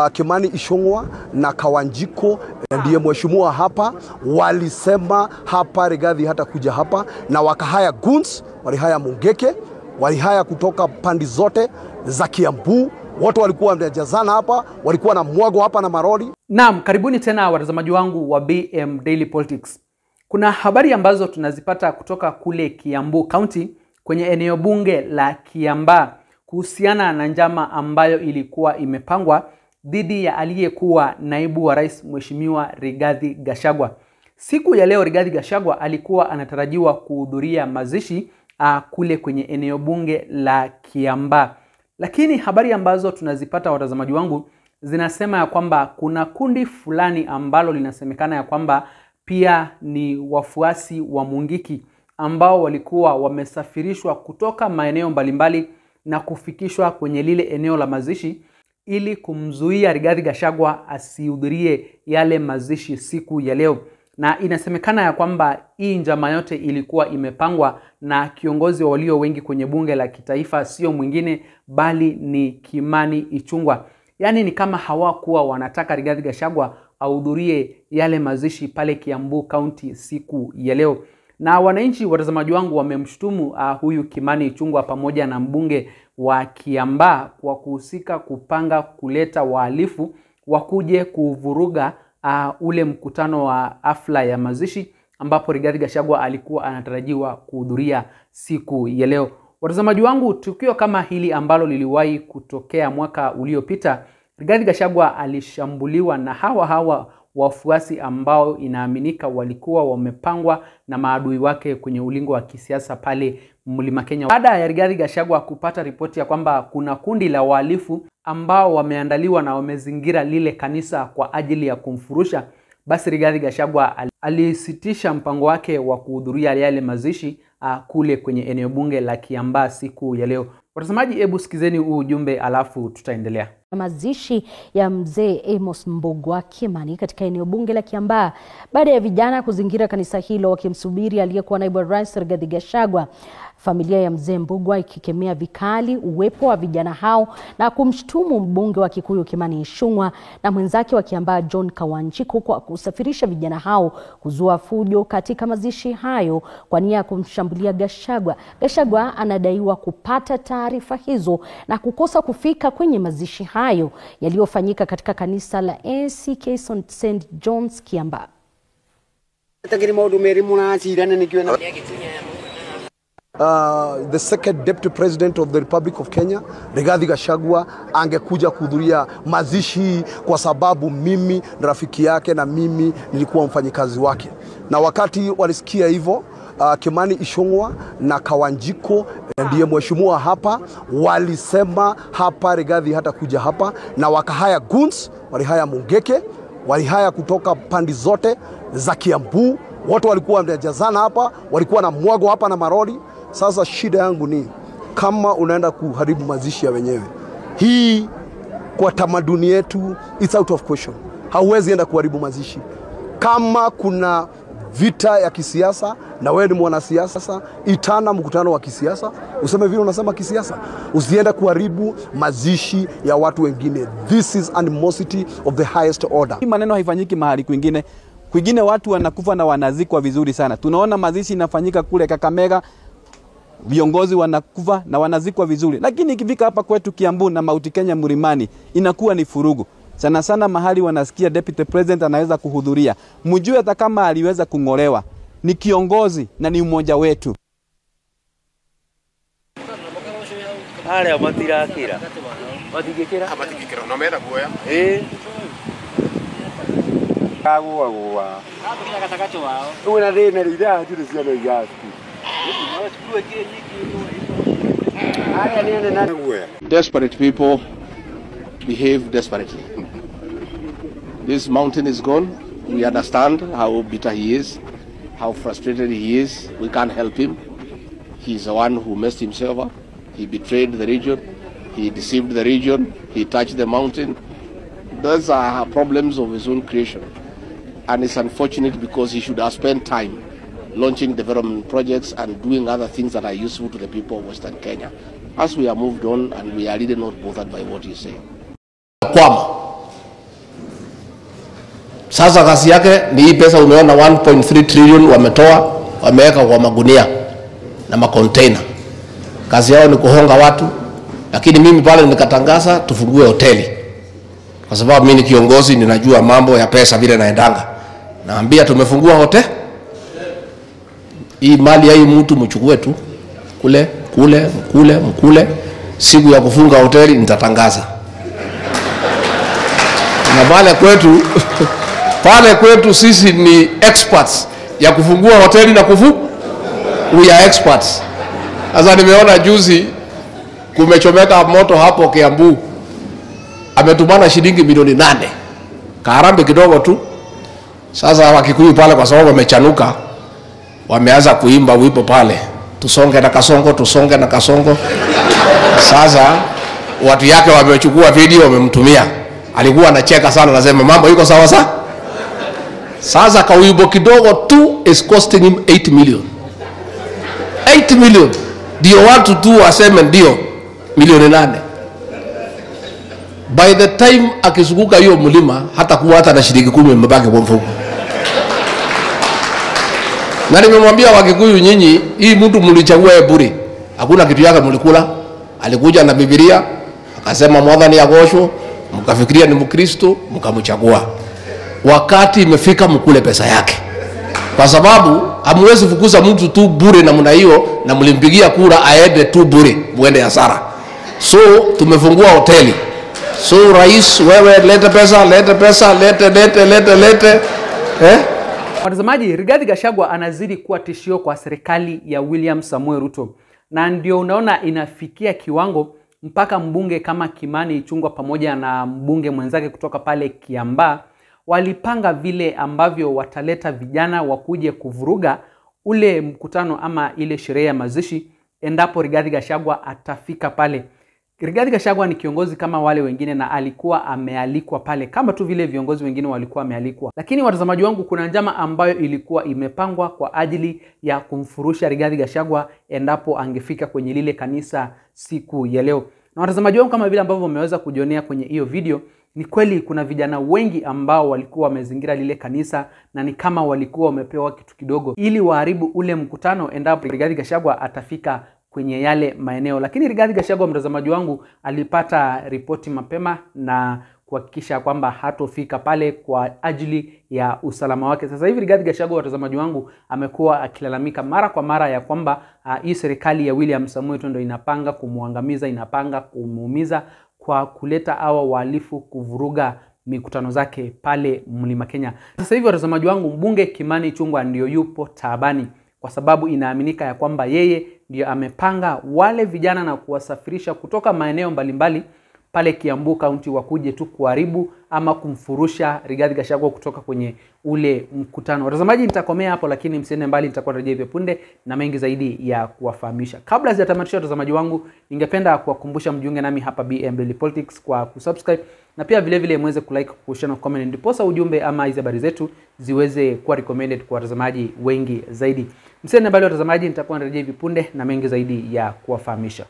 Kimani Ichung'wah na Kawanjiko ndiye mheshimiwa hapa, walisema hapa Rigathi hata kuja hapa, na wakahaya goons, walihaya Mungeke, walihaya kutoka pandi zote za Kiambu. Wote walikuwa wamejazana hapa, walikuwa na mwago hapa na maroli. Naam, karibuni tena watazamaji wangu wa BM Daily Politics. Kuna habari ambazo tunazipata kutoka kule Kiambu County kwenye eneo bunge la Kiambaa kuhusiana na njama ambayo ilikuwa imepangwa dhidi ya aliyekuwa naibu wa rais mheshimiwa Rigathi Gachagua. Siku ya leo Rigathi Gachagua alikuwa anatarajiwa kuhudhuria mazishi kule kwenye eneo bunge la Kiambaa. Lakini habari ambazo tunazipata watazamaji wangu zinasema ya kwamba kuna kundi fulani ambalo linasemekana ya kwamba pia ni wafuasi wa Mungiki ambao walikuwa wamesafirishwa kutoka maeneo mbalimbali na kufikishwa kwenye lile eneo la mazishi ili kumzuia Rigathi Gachagua asihudhurie yale mazishi siku ya leo. Na inasemekana ya kwamba hii njama yote ilikuwa imepangwa na kiongozi wa walio wengi kwenye bunge la kitaifa, sio mwingine bali ni Kimani Ichung'wah. Yani ni kama hawakuwa wanataka Rigathi Gachagua ahudhurie yale mazishi pale Kiambu County siku ya leo. Na wananchi watazamaji wangu wamemshutumu huyu Kimani Ichung'wah pamoja na mbunge wa Kiambaa kwa kuhusika kupanga kuleta wahalifu wakuje kuvuruga ule mkutano wa hafla ya mazishi ambapo Rigathi Gachagua alikuwa anatarajiwa kuhudhuria siku ya leo. Watazamaji wangu, tukio kama hili ambalo liliwahi kutokea mwaka uliopita, Rigathi Gachagua alishambuliwa na hawa wafuasi ambao inaaminika walikuwa wamepangwa na maadui wake kwenye ulingo wa kisiasa pale Mlima Kenya. Baada ya Rigathi Gachagua kupata ripoti ya kwamba kuna kundi la wahalifu ambao wameandaliwa na wamezingira lile kanisa kwa ajili ya kumfurusha, basi Rigathi Gachagua alisitisha mpango wake wa kuhudhuria yale mazishi kule kwenye eneo bunge la Kiambaa siku ya leo. Watazamaji, hebu sikizeni huu ujumbe alafu tutaendelea. Mazishi ya mzee Amos Mbugua Kimani katika eneo bunge la Kiambaa baada ya vijana kuzingira kanisa hilo wakimsubiri aliyekuwa naibu rais Rigathi Gachagua. Familia ya mzee Mbugua ikikemea vikali uwepo wa vijana hao na kumshtumu mbunge wa Kikuyu Kimani Ichung'wah na mwenzake wa Kiambaa John Kawanjiko kwa kusafirisha vijana hao kuzua fujo katika mazishi hayo kwa nia ya kumshambulia Gachagua. Gachagua anadaiwa kupata taarifa hizo na kukosa kufika kwenye mazishi hayo yaliyofanyika katika kanisa la ACK St. John's Kiambaa. The second deputy president of the Republic of Kenya, Rigathi Gachagua, angekuja kuhudhuria mazishi kwa sababu mimi ni rafiki yake na mimi nilikuwa mfanyikazi wake. Na wakati walisikia hivyo, Kimani Ichung'wah na Kawanjiko ndiye mheshimiwa hapa, walisema hapa Rigathi hata kuja hapa, na wakahaya goons, walihaya Mungeke, walihaya kutoka pandi zote za Kiambu. Wote walikuwa wamejazana hapa, walikuwa na mwago hapa na maroli. Sasa shida yangu ni kama unaenda kuharibu mazishi ya wenyewe, hii kwa tamaduni yetu it's out of question. Hauwezi enda kuharibu mazishi. Kama kuna vita ya kisiasa na wewe ni mwanasiasa, itana mkutano wa kisiasa, useme vile unasema kisiasa. Usiende kuharibu mazishi ya watu wengine. This is animosity of the highest order. Hii maneno haifanyiki mahali kwingine. Kwingine watu wanakufa na wanazikwa vizuri sana. Tunaona mazishi inafanyika kule Kakamega, viongozi wanakufa na wanazikwa vizuri. Lakini ikifika hapa kwetu Kiambu na Mount Kenya Mlimani inakuwa ni furugu. Sana sana mahali wanasikia deputy president anaweza kuhudhuria. Mjue hata kama aliweza kungolewa, ni kiongozi na ni mmoja wetu. Ale amatira akira. Batigekera no mera kuoya. Kagua. Abikira katakacho wao. Una thina rira njuri cia no igaku. Desperate people behave desperately. This mountain is gone. We understand how bitter he is, how frustrated he is. We can't help him. He's the one who messed himself up. He betrayed the region. He deceived the region. He touched the mountain. Those are problems of his own creation. And it's unfortunate because he should have spent time launching development projects and doing other things that are useful to the people of Western Kenya. As we are moved on and we are really not bothered by what you say. Kwama Sasa kazi yake ni hii pesa umeona 1.3 trillion wametoa, wameweka kwa magunia na macontainer. Kazi yao ni kuhonga watu, lakini mimi pale nikatangaza tufungue hoteli. Kwa sababu mimi ni kiongozi, ninajua mambo ya pesa vile naendanga. Naambia tumefungua hoteli. Hii mali ya hii mtu mchukue tu. Kule. Siku ya kufunga hoteli nitatangaza. Na pale kwetu sisi ni experts ya kufungua hoteli na we are experts. Sasa nimeona juzi kumechomeka moto hapo Kiambu. Ametumana shilingi milioni 8. Karambe kidogo tu. Sasa Wakikuyu pale kwa sababu wamechanuka, wameanza kuimba wimbo pale. Tusonge na kasongo. Sasa watu yake wamechukua video wamemtumia. Alikuwa anacheka sana, anasema mambo yuko sawa sawa. Sasa kawimbo kidogo tu is costing him 8 million. 8 million. Ndio watu tu waseme ndio milioni 8. By the time akizunguka hiyo mlima hata kuwa hata na shilingi 10 imebaki kwa mfuko. Na nimemwambia Wakikuyu, nyinyi hii mtu mlichagua bure. Hakuna kitu yake mlikula. Alikuja na Biblia, akasema mwadhani agosho, mkafikiria ni Mkristo, mkamchagua. Wakati imefika mkule pesa yake. Kwa sababu hamwezi fukuza mtu tu bure namna hiyo na mlimpigia kura aende tu bure, muende hasara. So tumefungua hoteli. So rais, wewe lete pesa, lete. Watazamaji, Rigathi Gachagua anazidi kuwa tishio kwa serikali ya William Samuel Ruto. Na ndio unaona inafikia kiwango mpaka mbunge kama Kimani Ichung'wah pamoja na mbunge mwenzake kutoka pale Kiambaa walipanga vile ambavyo wataleta vijana wakuje kuvuruga ule mkutano ama ile sherehe ya mazishi endapo Rigathi Gachagua atafika pale. Rigathi Gachagua ni kiongozi kama wale wengine na alikuwa amealikwa pale kama tu vile viongozi wengine walikuwa amealikwa. Lakini watazamaji wangu, kuna njama ambayo ilikuwa imepangwa kwa ajili ya kumfurusha Rigathi Gachagua endapo angefika kwenye lile kanisa siku ya leo. Na watazamaji wangu, kama vile ambavyo mmeweza kujionea kwenye hiyo video, ni kweli kuna vijana wengi ambao walikuwa wamezingira lile kanisa na ni kama walikuwa wamepewa kitu kidogo ili waharibu ule mkutano endapo Rigathi Gachagua atafika kwenye yale maeneo. Lakini Rigathi Gachagua, mtazamaji wangu, alipata ripoti mapema na kuhakikisha kwamba hatofika pale kwa ajili ya usalama wake. Sasa hivi Rigathi Gachagua, watazamaji wangu, amekuwa akilalamika mara kwa mara ya kwamba hii serikali ya William Samuel Ruto ndio inapanga kumuangamiza, inapanga kumuumiza kwa kuleta hawa wahalifu kuvuruga mikutano zake pale Mlima Kenya. Sasa hivi watazamaji wangu, mbunge Kimani Ichung'wah ndio yupo taabani kwa sababu inaaminika ya kwamba yeye ndio amepanga wale vijana na kuwasafirisha kutoka maeneo mbalimbali pale Kiambu County wakuje tu kuharibu ama kumfurusha Rigathi Gachagua kutoka kwenye ule mkutano. Watazamaji, nitakomea hapo, lakini msiende mbali, nitakuwa narejea hivi punde na mengi zaidi ya kuwafahamisha. Kabla sijatamatisha watazamaji wangu, ningependa kuwakumbusha mjiunge nami hapa BM Daily Politics kwa kusubscribe na pia vile vile muweze kulike, kushare na comment, ndiposa ujumbe ama hizo habari zetu ziweze kuwa recommended kwa watazamaji wengi zaidi. Msiende mbali watazamaji, nitakuwa narejea hivi punde na mengi zaidi ya kuwafahamisha.